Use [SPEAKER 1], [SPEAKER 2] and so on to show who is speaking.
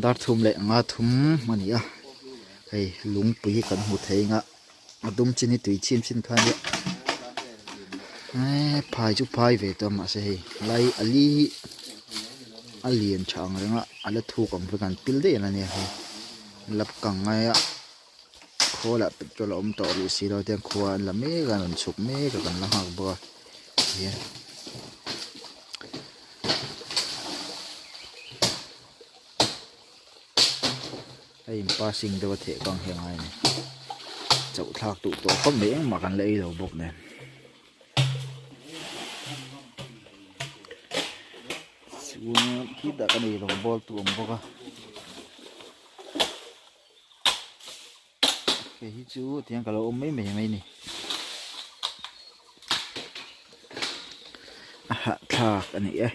[SPEAKER 1] dar thum le nga thum mania hei lung pui kan hmu thei nga adum chini tui chim chin khan ya phai chu phai ve to ma se hei lai alien chang renga ala thu kam kan pil de na ne hei lap kang nga ya khola petrol om to ri si ro ten khuan la me gan an chuk me ka kan la hak ba ye ai passing do the kang heng ai ne chau thak tu to kom me ma kan lei lo bok ne sigun ki da kan ei lo bol tu om boka ke hi chu tiang ka lo om mai mai ni aha thak ani e